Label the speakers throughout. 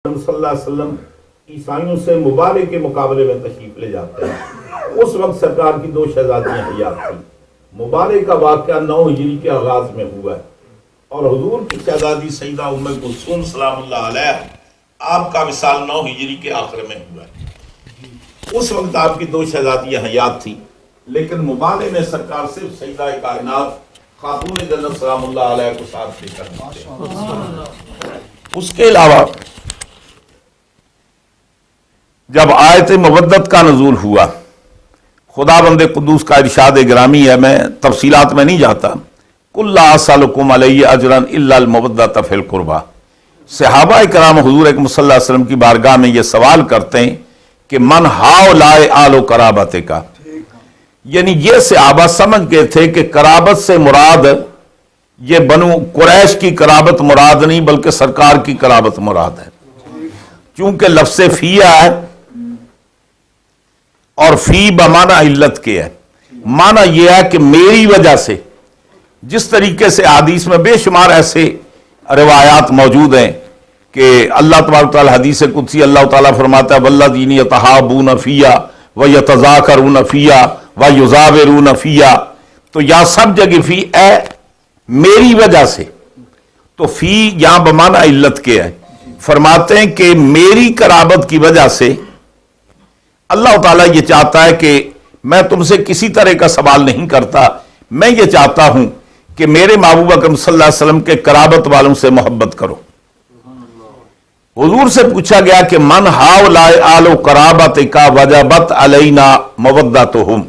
Speaker 1: صلی اللہ علیہ وسلم عیسائیوں سے مبارک کے مقابلے میں تشریف لے جاتے ہیں۔ اس وقت سرکار کی دو شہزادیاں حیات تھیں۔ مبارک کا واقعہ 9 ہجری کے آغاز میں ہوا ہے اور حضور کی شہزادی سیدہ ام کلثوم سلام اللہ علیہ آپ کا وصال 9 ہجری کے آخر میں ہوا ہے۔ اس وقت آپ کی دو شہزادیاں حیات تھیں، لیکن مبالے میں سرکار صرف سیدہ کائنات خاتون جنت سلام اللہ علیہ کو ساتھ لے کر دیتے ہیں۔ اس کے علاوہ جب آیت مودت کا نزول ہوا، خدا بند قدوس کا ارشاد گرامی ہے، میں تفصیلات میں نہیں جاتا، قُلْ لَا أَسْأَلُكُمْ عَلَيْهِ أَجْرًا إِلَّا الْمَوَدَّةَ فِي الْقُرْبَى۔ صحابہ کرام حضور اکرم صلی اللہ علیہ وسلم کی بارگاہ میں یہ سوال کرتے ہیں کہ من ہؤلاء آل قرابتک، یعنی یہ صحابہ سمجھ گئے تھے کہ قرابت سے مراد یہ بنو قریش کی قرابت مراد نہیں بلکہ سرکار کی قرابت مراد ہے، چونکہ لفظ فی ہے اور فی بمعنی علت کے ہے۔ معنی یہ ہے کہ میری وجہ سے، جس طریقے سے حدیث میں بے شمار ایسے روایات موجود ہیں کہ اللہ تبارک و تعالی حدیث قدسی اللہ تعالیٰ فرماتا ہے والذین یتحابون فیہ ویتذاکرون فیہ ویزاورون فیہ، تو یا سب جگہ فی اے میری وجہ سے، تو فی یہاں بمعنی علت کے ہے۔ فرماتے ہیں کہ میری قرابت کی وجہ سے اللہ تعالیٰ یہ چاہتا ہے کہ میں تم سے کسی طرح کا سوال نہیں کرتا، میں یہ چاہتا ہوں کہ میرے محبوب اکرم صلی اللہ علیہ وسلم کے قرابت والوں سے محبت کرو۔ حضور سے پوچھا گیا کہ من ہؤلاء آل قرابتک وجبت علینا مودتہم،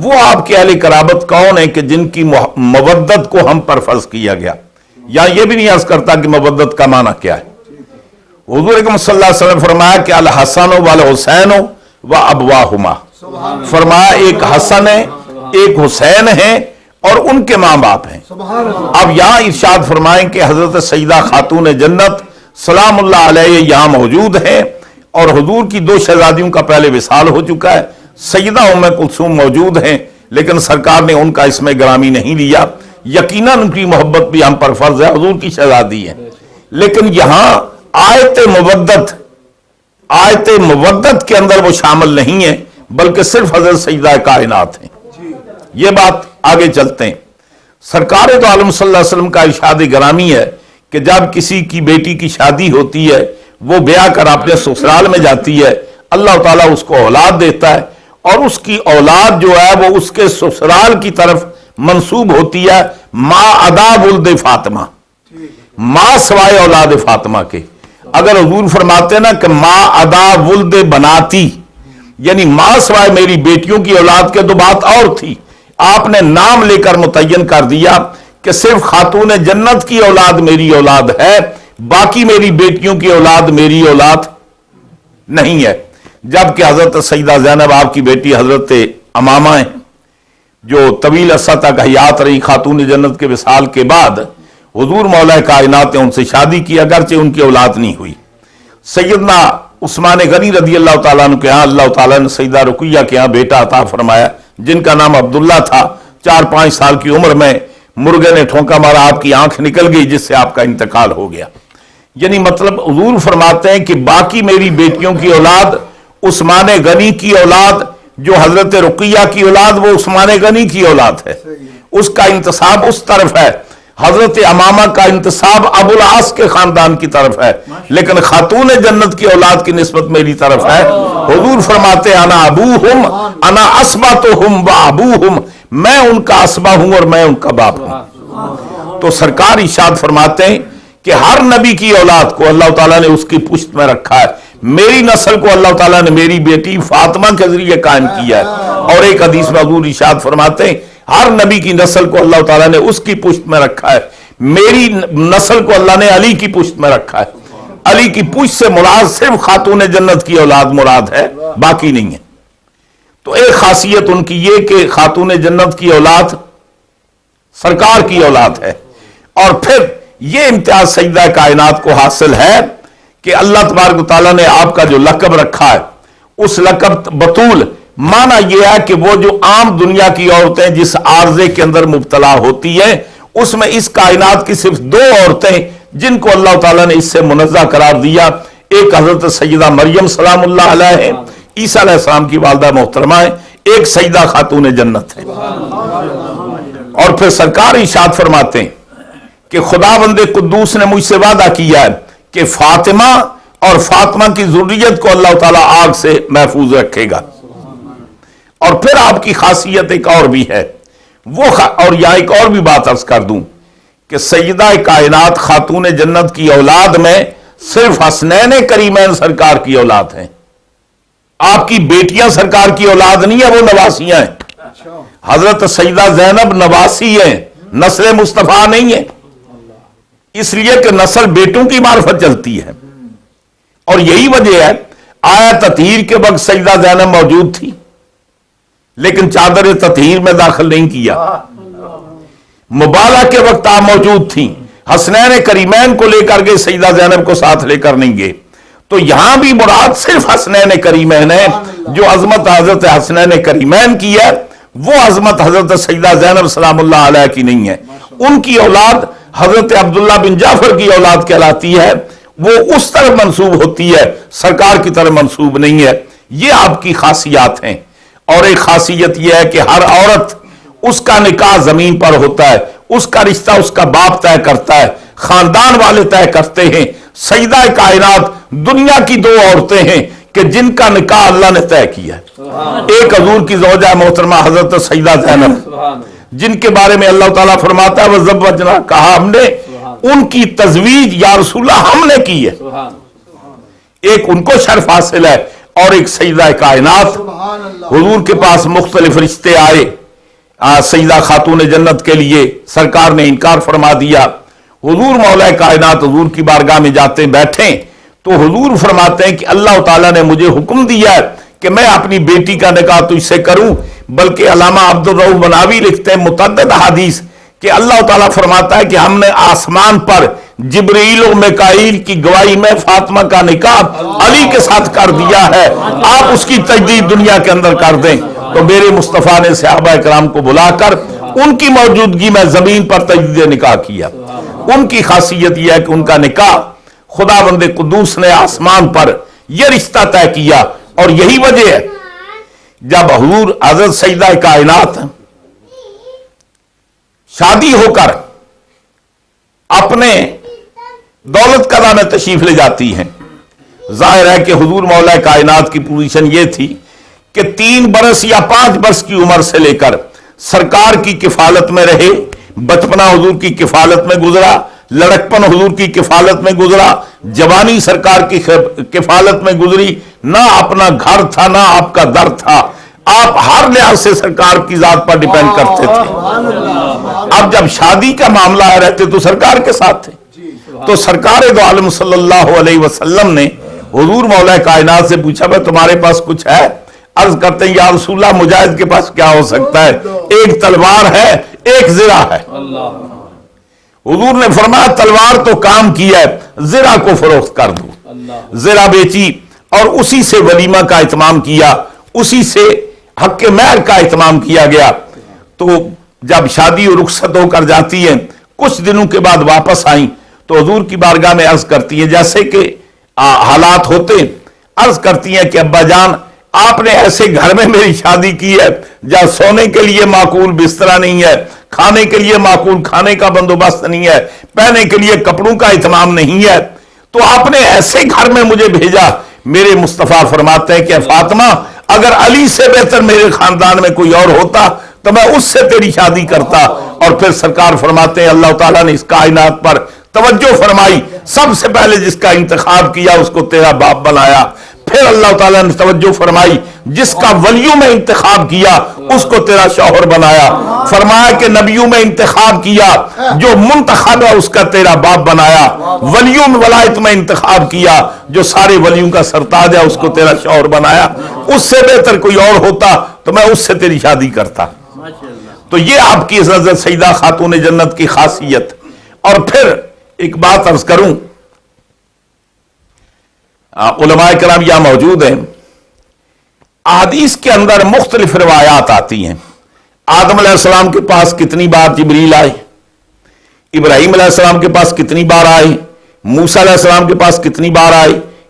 Speaker 1: وہ آپ کے اہل قرابت کون ہیں کہ جن کی مودت کو ہم پر فرض کیا گیا، یا یہ بھی نہیں عرض کرتا کہ مودت کا معنی کیا ہے۔ حضور اکرم صلی اللہ علیہ وسلم فرمایا کہ الحسن والحسین وابواہما، فرمایا ایک حسن ہے ایک حسین ہے اور ان کے ماں باپ ہیں۔ اب یہاں ارشاد فرمائیں کہ حضرت سیدہ خاتون جنت سلام اللہ علیہ یہاں موجود ہیں اور حضور کی دو شہزادیوں کا پہلے وصال ہو چکا ہے، سیدہ ام کلثوم موجود ہیں لیکن سرکار نے ان کا اسم گرامی نہیں لیا، یقیناً ان کی محبت بھی ہم پر فرض ہے، حضور کی شہزادی ہے، لیکن یہاں آیت مودت کے اندر وہ شامل نہیں ہے بلکہ صرف حضرت سیدہ کائنات ہیں۔ یہ بات آگے چلتے ہیں۔ سرکار تو عالم صلی اللہ علیہ وسلم کا ارشاد گرامی ہے کہ جب کسی کی بیٹی کی شادی ہوتی ہے، وہ بیاہ کر اپنے سسرال میں جاتی ہے، اللہ تعالیٰ اس کو اولاد دیتا ہے اور اس کی اولاد جو ہے وہ اس کے سسرال کی طرف منسوب ہوتی ہے، ماں ادا ولد فاطمہ، ماں سوائے اولاد فاطمہ کے۔ اگر حضور فرماتے نا کہ ماں ادا ولد بناتی، یعنی ماں سوائے میری بیٹیوں کی اولاد کے، تو بات اور تھی، آپ نے نام لے کر متعین کر دیا کہ صرف خاتون جنت کی اولاد میری اولاد ہے، باقی میری بیٹیوں کی اولاد میری اولاد نہیں ہے۔ جبکہ حضرت سیدہ زینب آپ کی بیٹی حضرت امامہ ہیں جو طویل عرصہ تک حیات رہی، خاتون جنت کے وصال کے بعد حضور مولا کائنات نے ان سے شادی کی، اگرچہ ان کی اولاد نہیں ہوئی۔ سیدنا عثمان غنی رضی اللہ تعالیٰ عنہ کے ہاں اللہ تعالیٰ نے سیدہ رقیہ کے ہاں بیٹا عطا فرمایا جن کا نام عبداللہ تھا۔ 4-5 سال کی عمر میں مرغے نے ٹھونکا مارا، آپ کی آنکھ نکل گئی جس سے آپ کا انتقال ہو گیا۔ یعنی مطلب حضور فرماتے ہیں کہ باقی میری بیٹیوں کی اولاد، عثمان غنی کی اولاد جو حضرت رقیہ کی اولاد، وہ عثمان غنی کی اولاد ہے، اس کا انتصاب اس طرف ہے۔ حضرت امامہ کا انتصاب ابو العاص کے خاندان کی طرف ہے، لیکن خاتون جنت کی اولاد کی نسبت میری طرف ہے۔ حضور فرماتے ہیں انا ابوہم انا اسبتہم و ابوہم، میں ان کا اسبہ ہوں اور میں ان کا باپ ہوں۔ تو سرکار ارشاد فرماتے ہیں کہ ہر نبی کی اولاد کو اللہ تعالیٰ نے اس کی پشت میں رکھا ہے، میری نسل کو اللہ تعالیٰ نے میری بیٹی فاطمہ کے ذریعے قائم کیا ہے، اور ایک حدیث میں حضور ارشاد فرماتے ہیں ہر نبی کی نسل کو اللہ تعالیٰ نے اس کی پشت میں رکھا ہے، میری نسل کو اللہ نے علی کی پشت میں رکھا ہے۔ علی کی پشت سے مراد صرف خاتون جنت کی اولاد مراد ہے، باقی نہیں ہے۔ تو ایک خاصیت ان کی یہ کہ خاتون جنت کی اولاد سرکار کی اولاد ہے، اور پھر یہ امتیاز سیدہ کائنات کو حاصل ہے کہ اللہ تبارک و تعالیٰ نے آپ کا جو لقب رکھا ہے، اس لقب بطول معنی یہ ہے کہ وہ جو عام دنیا کی عورتیں جس عارضے کے اندر مبتلا ہوتی ہیں، اس میں اس کائنات کی صرف 2 عورتیں جن کو اللہ تعالیٰ نے اس سے منزہ قرار دیا، ایک حضرت سیدہ مریم سلام اللہ علیہ ہے، عیسیٰ علیہ السلام کی والدہ محترمہ ہے، ایک سیدہ خاتون جنت ہے۔ اور پھر سرکار ارشاد فرماتے ہیں کہ خداوند قدوس نے مجھ سے وعدہ کیا ہے کہ فاطمہ اور فاطمہ کی ذریت کو اللہ تعالیٰ آگ سے محفوظ رکھے گا۔ اور پھر آپ کی خاصیت ایک اور بھی ہے، اور یہاں ایک اور بھی بات عرض کر دوں کہ سیدہ کائنات خاتون جنت کی اولاد میں صرف حسنین کریمین سرکار کی اولاد ہیں۔ آپ کی بیٹیاں سرکار کی اولاد نہیں ہیں، وہ نواسیاں ہیں۔ حضرت سیدہ زینب نواسی ہیں، نسل مصطفیٰ نہیں ہے، اس لیے کہ نسل بیٹوں کی معرفت چلتی ہے۔ اور یہی وجہ ہے آیا تطہیر کے وقت سیدہ زینب موجود تھی لیکن چادر تطہیر میں داخل نہیں کیا، مبالغہ کے وقت آپ موجود تھیں، حسنین کریمین کو لے کر گئے، سیدہ زینب کو ساتھ لے کر نہیں گئے۔ تو یہاں بھی مراد صرف حسنین کریمین ہے، جو عظمت حضرت حسنین کریمین کی ہے وہ عظمت حضرت سیدہ زینب سلام اللہ علیہ کی نہیں ہے۔ ان کی اولاد حضرت عبداللہ بن جعفر کی اولاد کہلاتی ہے، وہ اس طرف منسوب ہوتی ہے، سرکار کی طرف منسوب نہیں ہے۔ یہ آپ کی خاصیات ہیں۔ اور ایک خاصیت یہ ہے کہ ہر عورت اس کا نکاح زمین پر ہوتا ہے، اس کا رشتہ اس کا باپ طے کرتا ہے، خاندان والے طے کرتے ہیں۔ سیدہ کائنات دنیا کی دو عورتیں ہیں کہ جن کا نکاح اللہ نے طے کیا ہے۔ ایک حضور کی زوجہ محترمہ حضرت سیدہ زینب، جن کے بارے میں اللہ تعالیٰ فرماتا ہے وَزَوَّجْنَا، کہا ہم نے ان کی تزویج یا رسول اللہ ہم نے کی ہے۔ ایک ان کو شرف حاصل ہے، اور ایک سیدہ کائنات حضور کے پاس مختلف رشتے آئے سیدہ خاتون جنت کے لیے، سرکار نے انکار فرما دیا۔ حضور مولا کائنات حضور کی بارگاہ میں جاتے بیٹھیں تو حضور فرماتے ہیں کہ اللہ تعالیٰ نے مجھے حکم دیا ہے کہ میں اپنی بیٹی کا نکاح تجھ سے کروں، بلکہ علامہ عبدالرؤف بناوی لکھتے ہیں متعدد حدیث کہ اللہ تعالیٰ فرماتا ہے کہ ہم نے آسمان پر جبرائیل و میکائیل کی گواہی میں فاطمہ کا نکاح علی کے ساتھ کر دیا ہے، آپ اس کی تجدید دنیا کے اندر کر دیں۔ تو میرے مصطفیٰ نے صحابہ کرام کو بلا کر ان کی موجودگی میں زمین پر تجدید نکاح کیا۔ ان کی خاصیت یہ ہے کہ ان کا نکاح خداوند قدوس نے آسمان پر یہ رشتہ طے کیا، اور یہی وجہ ہے جب حضور حضرت سیدہ کائنات شادی ہو کر اپنے دولت قضا میں تشریف لے جاتی ہیں، ظاہر ہے کہ حضور مولا کائنات کی پوزیشن یہ تھی کہ 3 برس یا 5 برس کی عمر سے لے کر سرکار کی کفالت میں رہے، بچپنا حضور کی کفالت میں گزرا، لڑکپن حضور کی کفالت میں گزرا، جوانی سرکار کی کفالت میں گزری، نہ اپنا گھر تھا نہ آپ کا در تھا، آپ ہر لحاظ سے سرکار کی ذات پر ڈیپینڈ کرتے تھے۔ اب جب شادی کا معاملہ رہتے تو سرکار کے ساتھ تھے، تو سرکار دو عالم صلی اللہ علیہ وسلم نے حضور مولا کائنات سے پوچھا بھائی تمہارے پاس کچھ ہے؟ عرض کرتے ہیں یا رسول اللہ مجاہد کے پاس کیا ہو سکتا ہے، ایک تلوار ہے ایک زرہ ہے۔ حضور نے فرمایا تلوار تو کام کی ہے، زرہ کو فروخت کر دو۔ زرہ بیچی اور اسی سے ولیمہ کا اہتمام کیا، اسی سے حق مہر کا اہتمام کیا گیا۔ تو جب شادی رخصت ہو کر جاتی ہیں کچھ دنوں کے بعد واپس آئیں تو حضور کی بارگاہ میں عرض کرتی ہیں جیسے کہ حالات ہوتے، عرض کرتی ہیں کہ ابا جان آپ نے ایسے گھر میں میری شادی کی ہے جہاں سونے کے لیے معقول بسترا نہیں ہے، کھانے کے لیے معقول کھانے کا بندوبست نہیں ہے، پہننے کے لیے کپڑوں کا اہتمام نہیں ہے، تو آپ نے ایسے گھر میں مجھے بھیجا۔ میرے مصطفیٰ فرماتے ہیں کہ فاطمہ اگر علی سے بہتر میرے خاندان میں کوئی اور ہوتا تو میں اس سے تیری شادی کرتا۔ اور پھر سرکار فرماتے ہیں اللہ تعالیٰ نے اس کائنات پر توجہ فرمائی، سب سے پہلے جس کا انتخاب کیا اس کو تیرا باپ بنایا۔ پھر اللہ تعالیٰ نے توجہ فرمائی جس کا ولیوں میں انتخاب کیا اس کو تیرا شوہر بنایا۔ فرمایا کہ نبیوں میں انتخاب کیا جو منتخب ہے اس کا تیرا باپ بنایا۔ ولیوں میں ولایت میں انتخاب کیا جو سارے ولیوں کا سرتاج ہے اس کو تیرا شوہر بنایا۔ اس سے بہتر کوئی اور ہوتا تو میں اس سے تیری شادی کرتا۔ تو یہ آپ کی حضرت سیدہ خاتون جنت کی خاصیت۔ اور پھر ایک بات عرض کروں، علماء کرام یہاں موجود ہیں، احادیث کے اندر مختلف روایات آتی ہیں۔ آدم علیہ السلام کے پاس کتنی بار جبریل آئے، ابراہیم علیہ السلام کے پاس کتنی بار آئے، موسیٰ علیہ السلام کے پاس کتنی بار آئے،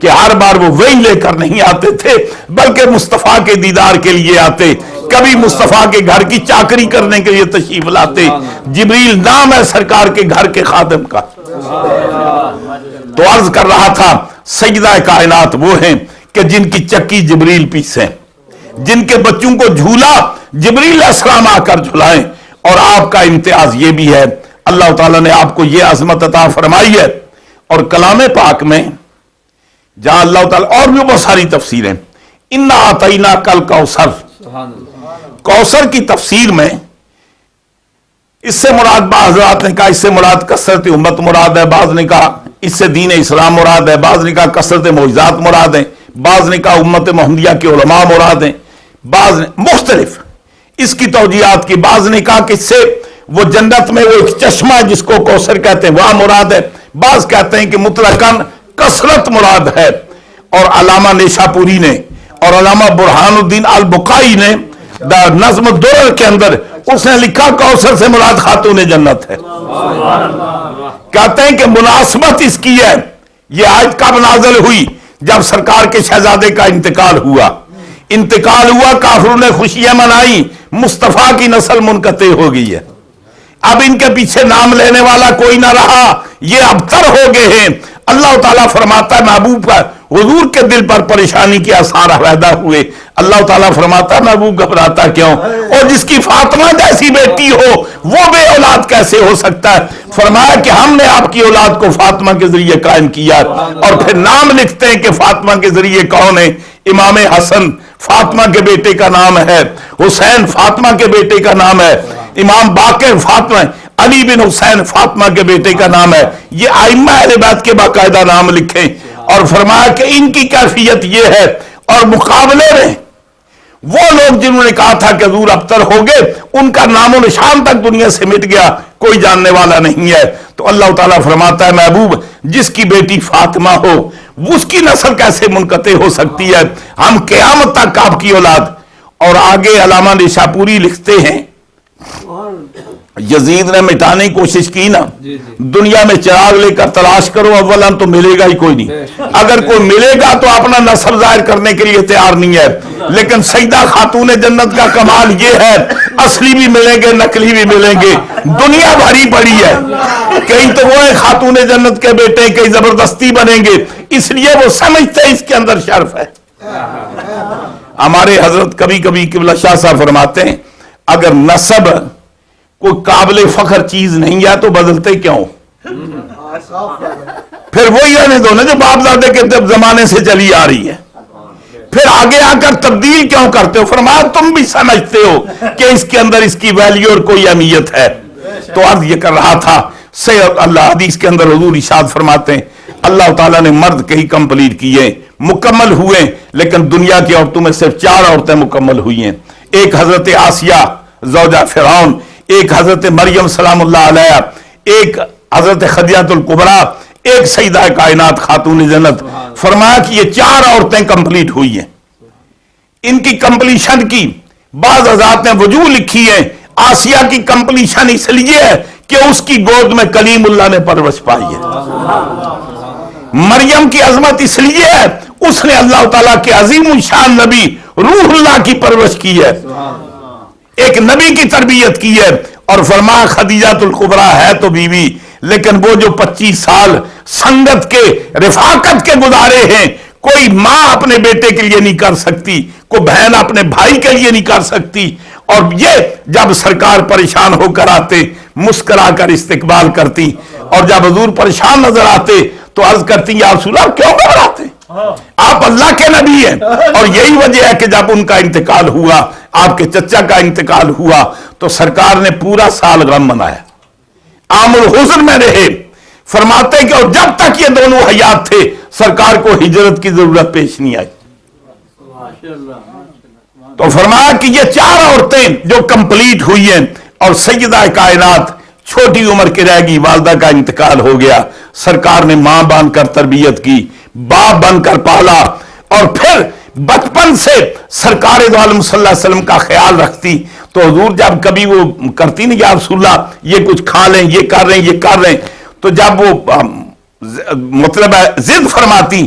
Speaker 1: کہ ہر بار وہ وہی لے کر نہیں آتے تھے بلکہ مصطفیٰ کے دیدار کے لیے آتے، کبھی مصطفیٰ کے گھر کی چاکری کرنے کے لیے تشریف لاتے۔ جبریل نام ہے سرکار کے گھر کے خادم کا۔ تو عرض کر رہا تھا سیدہ کائنات وہ ہیں کہ جن کی چکی جبریل پیسیں، جن کے بچوں کو جھولا جبریل علیہ السلام آ کر جھلائیں، اور آپ کا امتیاز یہ بھی ہے اللہ تعالیٰ نے آپ کو یہ عظمت عطا فرمائی ہے۔ اور کلام پاک میں جہاں اللہ تعالیٰ اور بھی بہت ساری تفسیریں، انا اعطینا کل کوثر، کوثر کی تفسیر میں اس سے مراد بعض حضرات نے کہا اس سے مراد کثرت امت مراد ہے، بعض نے کہا اس سے دین اسلام مراد ہے، بعض نے کہا کثرت معجزات مراد ہیں، بعض نے کہا امت محمدیہ کے علماء مراد ہیں، بعض نے مختلف اس کی توجیہات کی، بعض نے کہا کہ اس سے وہ جنت میں وہ ایک چشمہ ہے جس کو کوثر کہتے ہیں وہاں مراد ہے، بعض کہتے ہیں کہ مطلقاً کثرت مراد ہے۔ اور علامہ نیشاپوری نے اور علامہ برہان الدین البقائی نے نظم الدرر کے اندر اس نے لکھا کوثر سے مراد خاتون جنت ہے۔ کہتے ہیں کہ مناسبت اس کی ہے، یہ آیت کب نازل ہوئی؟ جب سرکار کے شہزادے کا انتقال ہوا، کافروں نے خوشیاں منائی، مصطفیٰ کی نسل منقطع ہو گئی ہے، اب ان کے پیچھے نام لینے والا کوئی نہ رہا، یہ ابتر ہو گئے ہیں۔ اللہ تعالیٰ فرماتا ہے محبوب پر حضور کے دل پر پریشانی کے آثار پیدا ہوئے، اللہ تعالیٰ فرماتا ہے محبوب گھبراتا کیوں؟ اور جس کی فاطمہ جیسی بیٹی ہو وہ بے اولاد کیسے ہو سکتا ہے؟ فرمایا کہ ہم نے آپ کی اولاد کو فاطمہ کے ذریعے قائم کیا، اور پھر نام لکھتے ہیں کہ فاطمہ کے ذریعے کون ہے؟ امام حسن فاطمہ کے بیٹے کا نام ہے، حسین فاطمہ کے بیٹے کا نام ہے، امام باقر فاطمہ، علی بن حسین فاطمہ کے بیٹے کا نام ہے۔ یہ ائمہ اہل بیت کے باقاعدہ نام لکھیں، اور فرمایا کہ ان کی کیفیت یہ ہے، اور مقابلے میں وہ لوگ جنہوں نے کہا تھا کہ حضور ابتر ہو گئے ان کا نام و نشان تک دنیا سے مٹ گیا، کوئی جاننے والا نہیں ہے۔ تو اللہ تعالیٰ فرماتا ہے محبوب جس کی بیٹی فاطمہ ہو اس کی نسل کیسے منقطع ہو سکتی ہے؟ ہم قیامت تک آپ کی اولاد۔ اور آگے علامہ نیشاپوری لکھتے ہیں یزید نے مٹانے کی کوشش کی نا، دنیا میں چراغ لے کر تلاش کرو اولا تو ملے گا ہی کوئی نہیں، اگر کوئی ملے گا تو اپنا نسل ظاہر کرنے کے لیے تیار نہیں ہے۔ لیکن سیدہ خاتون جنت کا کمال یہ ہے اصلی بھی ملیں گے نقلی بھی ملیں گے، دنیا بھری پڑی ہے، کہیں تو وہ خاتون جنت کے بیٹے کہیں زبردستی بنیں گے، اس لیے وہ سمجھتے ہیں اس کے اندر شرف ہے۔ ہمارے حضرت کبھی کبھی قبلہ شاہ صاحب فرماتے ہیں اگر نسب کوئی قابل فخر چیز نہیں ہے تو بدلتے کیوں؟ پھر وہی رہنے دو نا جو باپ دادے کے زمانے سے چلی آ رہی ہے، پھر آگے آ کر تبدیل کیوں کرتے ہو؟ فرمایا تم بھی سمجھتے ہو کہ اس کے اندر اس کی ویلیو اور کوئی اہمیت ہے۔ تو عرض یہ کر رہا تھا اللہ حدیث کے اندر حضور ارشاد فرماتے ہیں اللہ تعالیٰ نے مرد کہیں کمپلیٹ کیے مکمل ہوئے، لیکن دنیا کی عورتوں میں صرف 4 عورتیں مکمل ہوئی ہیں، ایک حضرت آسیہ زوجہ فرعون، ایک حضرت مریم سلام اللہ علیہ، ایک حضرت خدیجہ الکبریٰ، ایک سیدہ کائنات خاتون جنت۔ فرمایا کہ یہ 4 عورتیں کمپلیٹ ہوئی ہیں، ان کی کمپلیشن کی بعض حضرات نے وجوہ لکھی ہے۔ آسیہ کی کمپلیشن اس لیے ہے کہ اس کی گود میں کلیم اللہ نے پرورش پائی ہے، مریم کی عظمت اس لیے ہے اس نے اللہ تعالیٰ کے عظیم الشان نبی روح اللہ کی پرورش کی ہے، ایک نبی کی تربیت کی ہے۔ اور فرمایا خدیجہ الکبریٰ ہے تو بیوی، لیکن وہ جو 25 سال سنگت کے رفاقت کے گزارے ہیں کوئی ماں اپنے بیٹے کے لیے نہیں کر سکتی، کوئی بہن اپنے بھائی کے لیے نہیں کر سکتی۔ اور یہ جب سرکار پریشان ہو کر آتے مسکرا کر استقبال کرتی، اور جب حضور پریشان نظر آتے تو عرض کرتی یا رسول اللہ کیوں گھبراتے؟ آپ اللہ کے نبی ہیں۔ اور یہی وجہ ہے کہ جب ان کا انتقال ہوا، آپ کے چچا کا انتقال ہوا، تو سرکار نے پورا سال غم منایا، عام الحزن میں رہے۔ فرماتے کہ اور جب تک یہ دونوں حیات تھے سرکار کو ہجرت کی ضرورت پیش نہیں آئی۔ تو فرمایا کہ یہ 4 عورتیں جو کمپلیٹ ہوئی ہیں، اور سیدہ کائنات چھوٹی عمر کی رہ گئی، والدہ کا انتقال ہو گیا، سرکار نے ماں بن کر تربیت کی، باپ بن کر پالا، اور پھر بچپن سے سرکار دو عالم صلی اللہ علیہ وسلم کا خیال رکھتی۔ تو حضور جب کبھی وہ کرتی نہیں یا رسول اللہ یہ کچھ کھا لیں، یہ کر رہے ہیں، یہ کر رہے ہیں، تو جب وہ مطلب ہے ضد فرماتی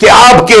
Speaker 1: کہ آپ کے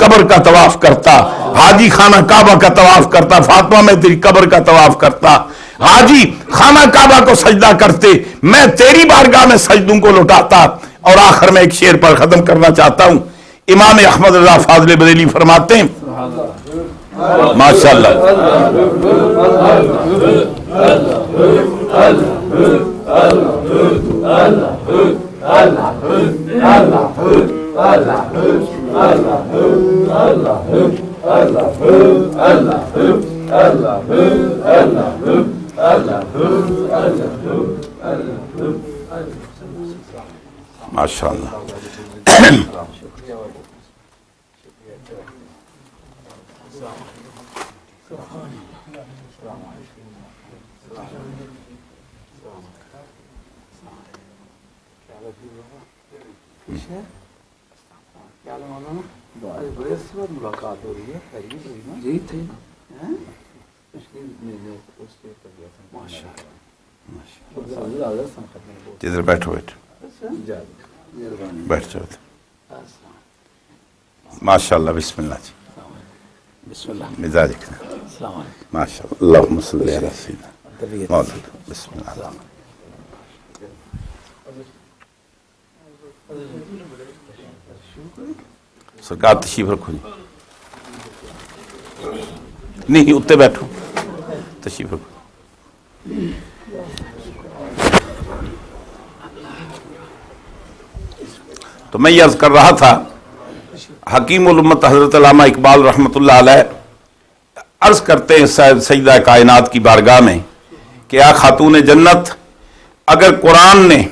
Speaker 1: قبر کا طواف کرتا, حاجی خانہ کعبہ کا طواف کرتا, فاطمہ میں تیری قبر کا طواف کرتا, حاجی خانہ کعبہ کو سجدہ کرتے, میں تیری بارگاہ میں سجدوں کو لٹاتا. اور آخر میں ایک شعر پر ختم کرنا چاہتا ہوں. امام احمد رضا فاضل بریلوی فرماتے ہیں, ماشاءاللہ, ماشاءاللہ.
Speaker 2: ملاقات ہو رہی ہے, یہی تھے
Speaker 1: جدھر بیٹھو بیٹھ جاؤ. ماشاءاللہ, بسم اللہ جی,
Speaker 2: بسم اللہ.
Speaker 1: مزاج ماشاءاللہ. اللہم صلی علی سیدنا مولانا, بسم اللہ. سرکار تشریف رکھو جی, نہیں اتنے بیٹھو, تشریف رکھو. تو میں یہ عرض کر رہا تھا, حکیم الامت حضرت علامہ اقبال رحمۃ اللہ علیہ عرض کرتے ہیں سیدہ کائنات کی بارگاہ میں کہ یا خاتون جنت, اگر قرآن نے,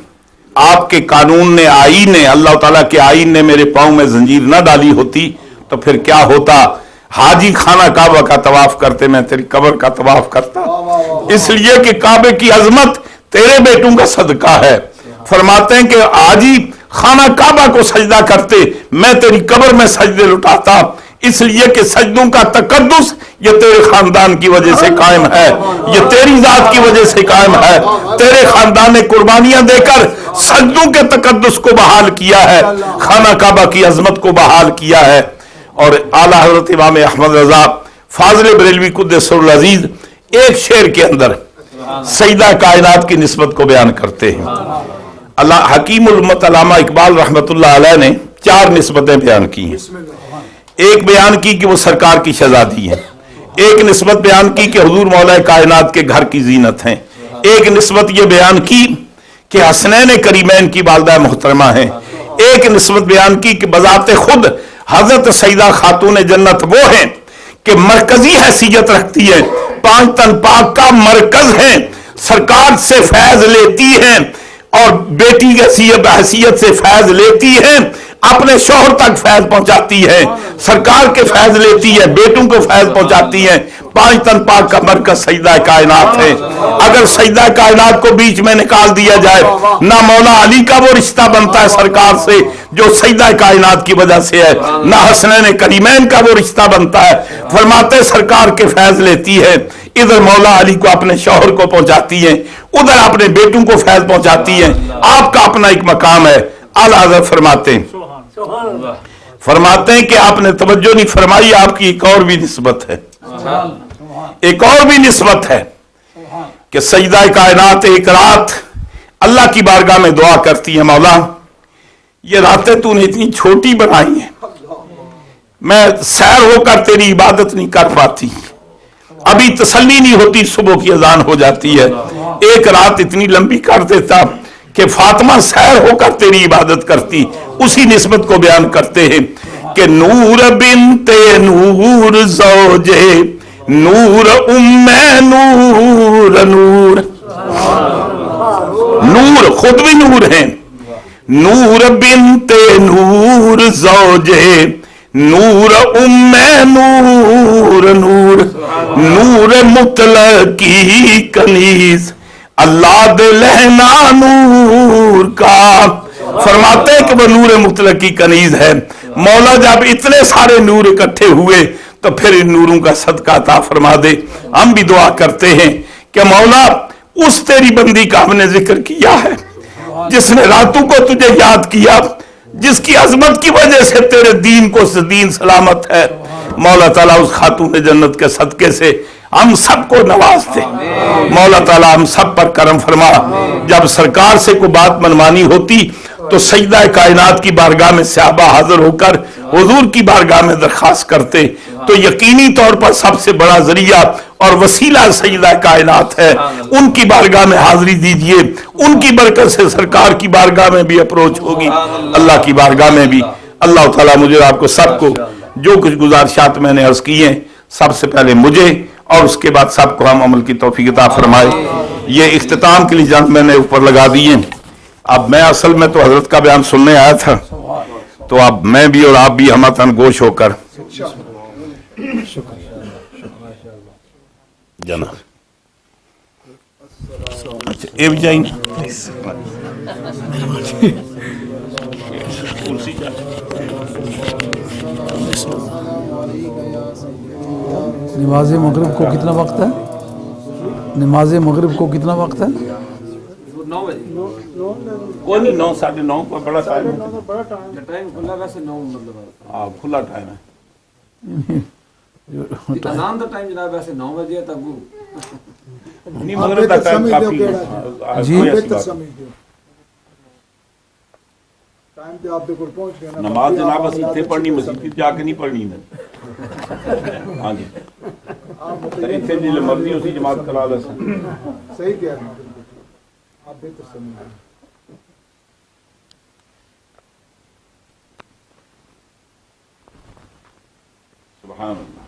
Speaker 1: آپ کے قانون نے, آئین نے, اللہ تعالیٰ کے آئین نے میرے پاؤں میں زنجیر نہ ڈالی ہوتی تو پھر کیا ہوتا. حاجی خانہ کعبہ کا طواف کرتے, میں تیری قبر کا طواف کرتا. اس لیے کہ کعبے کی عظمت تیرے بیٹوں کا صدقہ ہے. فرماتے ہیں کہ حاجی خانہ کعبہ کو سجدہ کرتے, میں تیری قبر میں سجدے لٹاتا. اس لیے کہ سجدوں کا تقدس یہ تیرے خاندان کی وجہ سے قائم ہے, یہ تیری ذات کی وجہ سے قائم ہے. تیرے خاندان نے قربانیاں دے کر سجدوں کے تقدس کو بحال کیا ہے, خانہ کعبہ کی عظمت کو بحال کیا ہے. اور اعلیٰ حضرت امام احمد رضا فاضل بریلوی قدس سر العزیز ایک شعر کے اندر سیدہ کائنات کی نسبت کو بیان کرتے ہیں. اللہ حکیم الامت علامہ اقبال رحمۃ اللہ علیہ نے 4 نسبتیں بیان کی ہیں. ایک بیان کی کہ وہ سرکار کی شہزادی ہیں, ایک نسبت بیان کی کہ حضور مولا کائنات کے گھر کی زینت ہیں, ایک نسبت یہ بیان کی کہ حسنین کریمین کی والدہ محترمہ ہیں, ایک نسبت بیان کی کہ بذات خود حضرت سیدہ خاتون جنت وہ ہیں کہ مرکزی حیثیت رکھتی ہے, 5 تن پاک کا مرکز ہیں, سرکار سے فیض لیتی ہیں اور بیٹی کی حیثیت سے فیض لیتی ہے, اپنے شوہر تک فیض پہنچاتی ہے, سرکار کے فیض لیتی ہے, بیٹوں کو فیض پہنچاتی ہے. 5 تن پاک کا مرکز سجدہ کائنات ہے. اگر سجدہ کائنات کو بیچ میں نکال دیا جائے, نہ مولا علی کا وہ رشتہ بنتا ہے سرکار سے جو سجدہ کائنات کی وجہ سے ہے, نہ حسنین کریمین کا وہ رشتہ بنتا ہے. فرماتے سرکار کے فیض لیتی ہے, ادھر مولا علی کو اپنے شوہر کو پہنچاتی ہیں, ادھر اپنے بیٹوں کو فیض پہنچاتی ہیں. آپ کا اپنا ایک مقام ہے. اعلیٰ حضرت فرماتے ہیں کہ آپ نے توجہ نہیں فرمائی, آپ کی ایک اور بھی نسبت ہے, ایک اور بھی نسبت ہے کہ سجدہ کائنات ایک رات اللہ کی بارگاہ میں دعا کرتی ہے, مولا یہ راتیں تو نے اتنی چھوٹی بنائی ہیں, میں سیر ہو کر تیری عبادت نہیں کر پاتی, ابھی تسلی نہیں ہوتی, صبح کی اذان ہو جاتی ہے, ایک رات اتنی لمبی کر دیتا کہ فاطمہ سیر ہو کر تیری عبادت کرتی. اسی نسبت کو بیان کرتے ہیں کہ نور بنت نور زوجے نور ام نور نور, نور خود بھی نور ہیں, نور بنت نور زوجے نور ام نور نور, نور مطلقی کنیز اللہ دلہنا نور کا. فرماتے ہیں کہ وہ نور مطلق کی کنیز ہے. مولا جب اتنے سارے نور اکٹھے ہوئے تو پھر ان نوروں کا صدقہ عطا فرما دے. ہم بھی دعا کرتے ہیں کہ مولا اس تیری بندی کا ہم نے ذکر کیا ہے جس نے راتوں کو تجھے یاد کیا, جس کی عظمت کی وجہ سے تیرے دین کو دین سلامت ہے، مولا تعالیٰ اس خاتون جنت کے صدقے سے ہم سب کو نواز دے، مولا تعالیٰ ہم سب پر کرم فرما۔ جب سرکار سے کوئی بات منوانی ہوتی تو سیدہ کائنات کی بارگاہ میں صحابہ حاضر ہو کر حضور کی بارگاہ میں درخواست کرتے، تو یقینی طور پر سب سے بڑا ذریعہ اور وسیلہ سیدہ کائنات ہے، ان کی بارگاہ میں حاضری دیجئے، ان کی برکت سے سرکار کی بارگاہ میں بھی اپروچ ہوگی، اللہ کی بارگاہ میں بھی۔ اللہ تعالیٰ مجھے آپ کو سب کو جو کچھ گزارشات میں نے عرض کی ہیں، سب سے پہلے مجھے اور اس کے بعد سب کو ہم عمل کی توفیق عطا فرمائے۔ یہ اختتام کے لیے جان میں نے اوپر لگا دی ہیں۔ اب میں اصل میں تو حضرت کا بیان سننے آیا تھا، تو اب میں بھی اور آپ بھی ہم تن گوش ہو کر جناب اچھا اے بھی جائیں
Speaker 3: نماز مغرب کو کتنا وقت ہے؟ نماز مغرب کو کتنا وقت ہے؟
Speaker 2: 9 بجے
Speaker 1: کوئی نہیں، 9 ساڑھے 9 پر بڑا ٹائم ہے،
Speaker 2: ٹائم کھلا ویسے 9 مطلب
Speaker 1: ہاں کھلا ٹائم ہے۔
Speaker 2: اذان دا ٹائم جناب ویسے 9 بجے تک وہ
Speaker 1: نہیں مغرب کا ٹائم کافی ہے
Speaker 3: جی
Speaker 4: ٹائم پہ آپ بالکل پہنچ گئے نا۔
Speaker 1: نماز جناب بس اتنے پڑھنی، مسجد جا کے نہیں پڑھنی ہے۔ ہاں جی اتنے جی مرضی اسی جماعت کرا لے سن۔
Speaker 4: صحیح کہہ رہے ہیں، بالکل آپ بہتر سمجھ رہے ہیں۔
Speaker 1: سبحان اللہ۔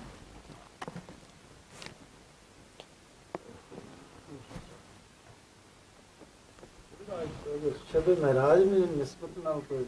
Speaker 4: شب معراج میں نسبت نہ کوئی